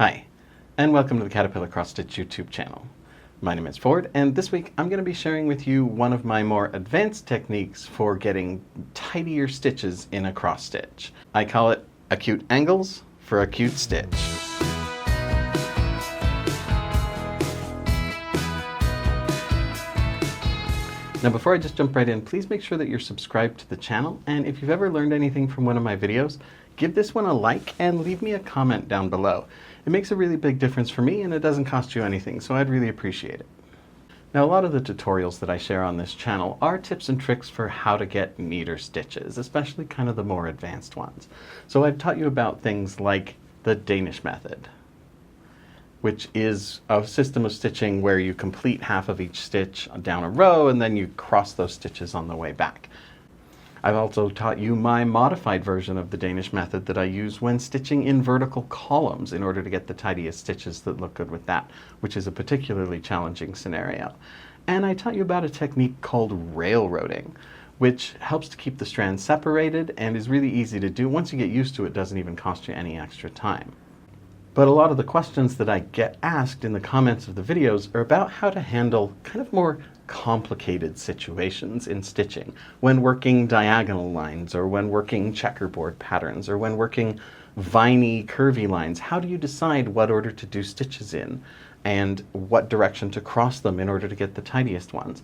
Hi, and welcome to the Caterpillar Cross Stitch YouTube channel. My name is Ford, and this week I'm going to be sharing with you one of my more advanced techniques for getting tidier stitches in a cross stitch. I call it acute angles for acute stitch. Now before I just jump right in, please make sure that you're subscribed to the channel, and if you've ever learned anything from one of my videos, give this one a like and leave me a comment down below. It makes a really big difference for me and it doesn't cost you anything, so I'd really appreciate it. Now a lot of the tutorials that I share on this channel are tips and tricks for how to get neater stitches, especially kind of the more advanced ones. So I've taught you about things like the Danish method, which is a system of stitching where you complete half of each stitch down a row and then you cross those stitches on the way back. I've also taught you my modified version of the Danish method that I use when stitching in vertical columns in order to get the tidiest stitches that look good with that, which is a particularly challenging scenario. And I taught you about a technique called railroading, which helps to keep the strands separated and is really easy to do. Once you get used to it, it doesn't even cost you any extra time. But a lot of the questions that I get asked in the comments of the videos are about how to handle kind of more complicated situations in stitching, when working diagonal lines, or when working checkerboard patterns, or when working viney, curvy lines. How do you decide what order to do stitches in, and what direction to cross them in order to get the tidiest ones?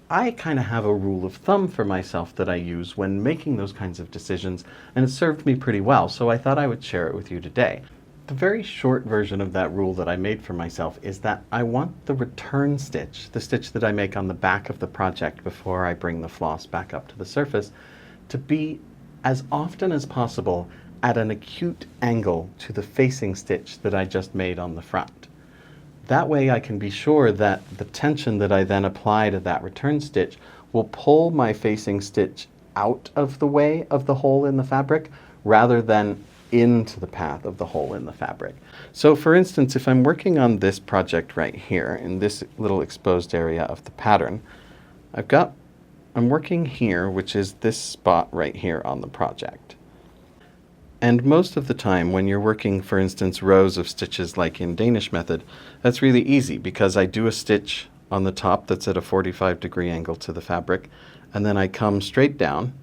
I kind of have a rule of thumb for myself that I use when making those kinds of decisions, and it served me pretty well, so I thought I would share it with you today. The very short version of that rule that I made for myself is that I want the return stitch, the stitch that I make on the back of the project before I bring the floss back up to the surface, to be as often as possible at an acute angle to the facing stitch that I just made on the front. That way I can be sure that the tension that I then apply to that return stitch will pull my facing stitch out of the way of the hole in the fabric rather than into the path of the hole in the fabric. So for instance, if I'm working on this project right here in this little exposed area of the pattern, I'm working here, which is this spot right here on the project. And most of the time when you're working, for instance, rows of stitches like in Danish method, that's really easy because I do a stitch on the top that's at a 45-degree angle to the fabric, and then I come straight down,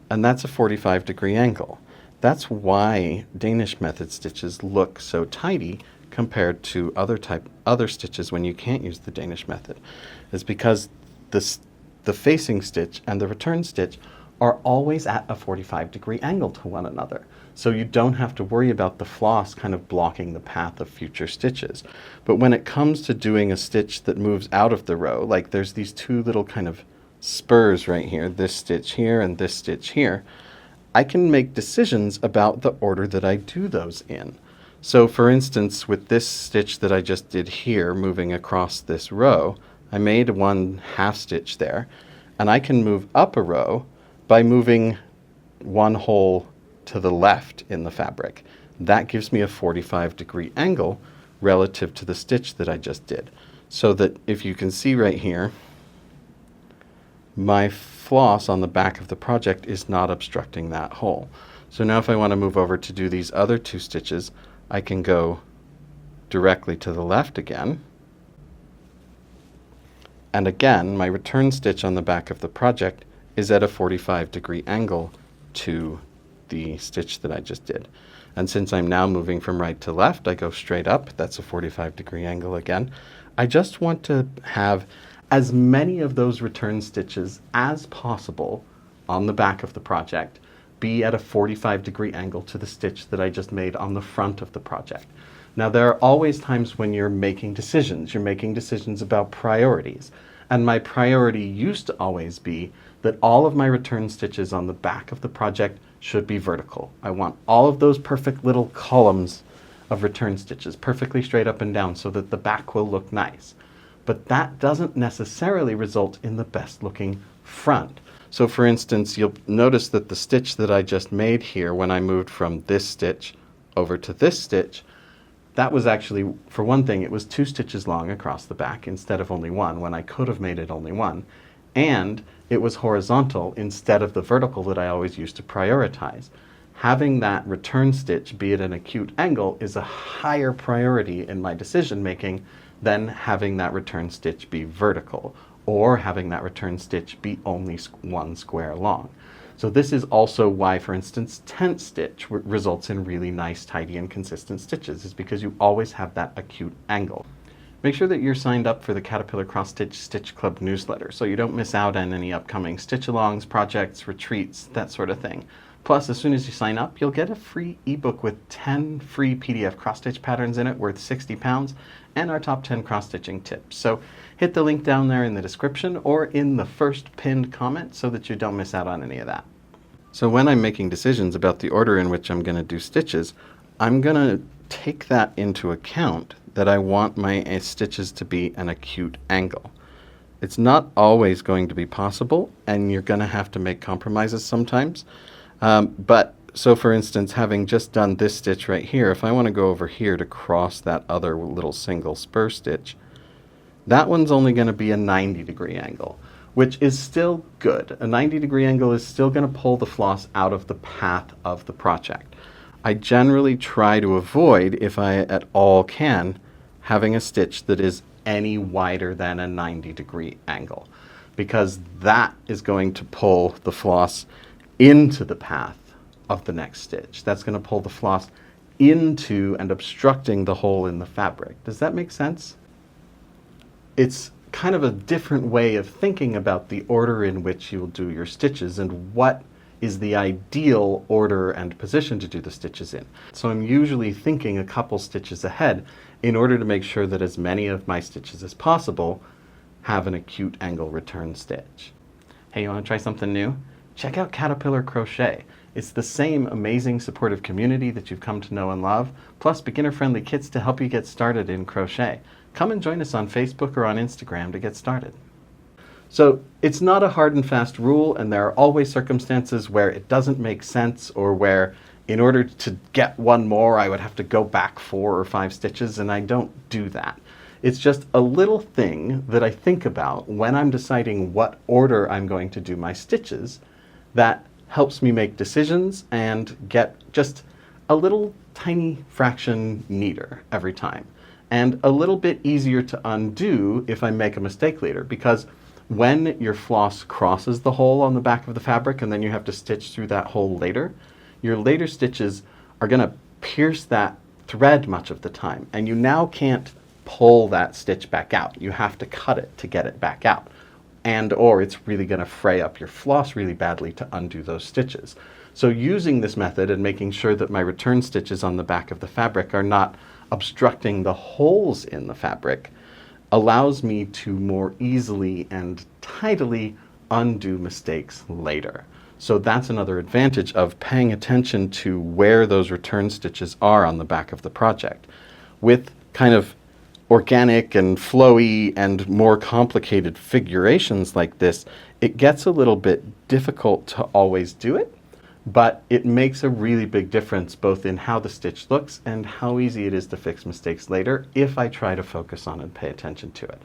and that's a 45-degree angle. That's why Danish method stitches look so tidy compared to other stitches when you can't use the Danish method. It's because the facing stitch and the return stitch are always at a 45-degree angle to one another. So you don't have to worry about the floss kind of blocking the path of future stitches. But when it comes to doing a stitch that moves out of the row, like there's these two little kind of spurs right here, this stitch here and this stitch here, I can make decisions about the order that I do those in. So for instance, with this stitch that I just did here, moving across this row, I made one half stitch there, and I can move up a row by moving one hole to the left in the fabric. That gives me a 45-degree angle relative to the stitch that I just did. So that if you can see right here, my floss on the back of the project is not obstructing that hole. So now if I want to move over to do these other two stitches, I can go directly to the left again. And again, my return stitch on the back of the project is at a 45-degree angle to the stitch that I just did. And since I'm now moving from right to left, I go straight up. That's a 45-degree angle again. I just want to have as many of those return stitches as possible on the back of the project be at a 45-degree angle to the stitch that I just made on the front of the project. Now there are always times when you're making decisions. You're making decisions about priorities. And my priority used to always be that all of my return stitches on the back of the project should be vertical. I want all of those perfect little columns of return stitches perfectly straight up and down so that the back will look nice. But that doesn't necessarily result in the best looking front. So for instance, you'll notice that the stitch that I just made here when I moved from this stitch over to this stitch, that was actually, for one thing, it was 2 stitches long across the back instead of only 1 when I could have made it only 1. And it was horizontal instead of the vertical that I always used to prioritize. having that return stitch be at an acute angle is a higher priority in my decision making than having that return stitch be vertical, or having that return stitch be only one square long. So this is also why, for instance, tent stitch results in really nice, tidy, and consistent stitches, is because you always have that acute angle. Make sure that you're signed up for the Caterpillar Cross Stitch Stitch Club newsletter so you don't miss out on any upcoming stitch-alongs, projects, retreats, that sort of thing. Plus, as soon as you sign up, you'll get a free ebook with 10 free PDF cross-stitch patterns in it worth £60 and our top 10 cross-stitching tips. So hit the link down there in the description or in the first pinned comment so that you don't miss out on any of that. So when I'm making decisions about the order in which I'm going to do stitches, I'm going to take that into account, that I want my stitches to be an acute angle. It's not always going to be possible, and you're going to have to make compromises sometimes. So for instance, having just done this stitch right here, if I want to go over here to cross that other little single spur stitch, that one's only going to be a 90-degree angle, which is still good. A 90-degree angle is still going to pull the floss out of the path of the project. I generally try to avoid, if I at all can, having a stitch that is any wider than a 90-degree angle, because that is going to pull the floss into the path of the next stitch. That's going to pull the floss into and obstructing the hole in the fabric. Does that make sense? It's kind of a different way of thinking about the order in which you'll do your stitches and what is the ideal order and position to do the stitches in. So I'm usually thinking a couple stitches ahead in order to make sure that as many of my stitches as possible have an acute angle return stitch. Hey, you want to try something new? Check out Caterpillar Crochet. It's the same amazing supportive community that you've come to know and love, plus beginner-friendly kits to help you get started in crochet. Come and join us on Facebook or on Instagram to get started. So it's not a hard and fast rule, and there are always circumstances where it doesn't make sense, or where in order to get one more I would have to go back 4 or 5 stitches, and I don't do that. It's just a little thing that I think about when I'm deciding what order I'm going to do my stitches that helps me make decisions and get just a little tiny fraction neater every time, and a little bit easier to undo if I make a mistake later, because when your floss crosses the hole on the back of the fabric and then you have to stitch through that hole later, your later stitches are going to pierce that thread much of the time, and you now can't pull that stitch back out. You have to cut it to get it back out, and or it's really going to fray up your floss really badly to undo those stitches. So using this method and making sure that my return stitches on the back of the fabric are not obstructing the holes in the fabric allows me to more easily and tidily undo mistakes later. So that's another advantage of paying attention to where those return stitches are on the back of the project. With kind of organic and flowy and more complicated figurations like this, it gets a little bit difficult to always do it, but it makes a really big difference both in how the stitch looks and how easy it is to fix mistakes later if I try to focus on and pay attention to it.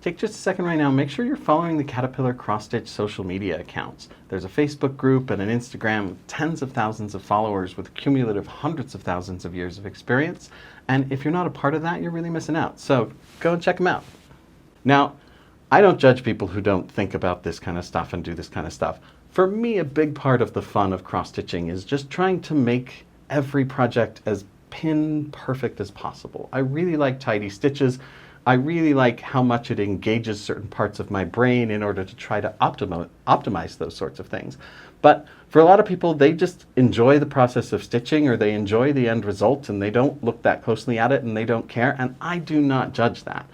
Take just a second right now, make sure you're following the Caterpillar Cross Stitch social media accounts. There's a Facebook group and an Instagram with tens of thousands of followers with cumulative hundreds of thousands of years of experience. And if you're not a part of that, you're really missing out. So go and check them out. Now, I don't judge people who don't think about this kind of stuff and do this kind of stuff. For me, a big part of the fun of cross-stitching is just trying to make every project as pin perfect as possible. I really like tidy stitches. I really like how much it engages certain parts of my brain in order to try to optimize those sorts of things. But for a lot of people, they just enjoy the process of stitching, or they enjoy the end result and they don't look that closely at it and they don't care, and I do not judge that.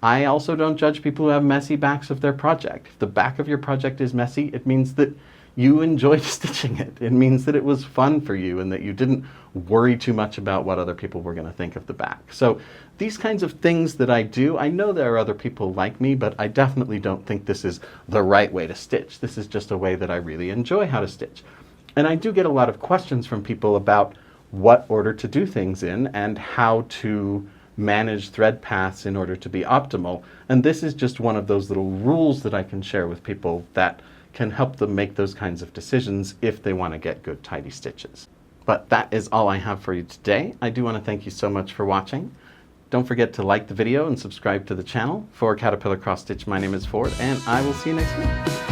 I also don't judge people who have messy backs of their project. If the back of your project is messy, it means that you enjoyed stitching it. It means that it was fun for you and that you didn't worry too much about what other people were going to think of the back. So these kinds of things that I do, I know there are other people like me, but I definitely don't think this is the right way to stitch. This is just a way that I really enjoy how to stitch. And I do get a lot of questions from people about what order to do things in and how to manage thread paths in order to be optimal. And this is just one of those little rules that I can share with people that can help them make those kinds of decisions if they want to get good tidy stitches. But that is all I have for you today. I do want to thank you so much for watching. Don't forget to like the video and subscribe to the channel. For Caterpillar Cross Stitch, my name is Ford, and I will see you next week.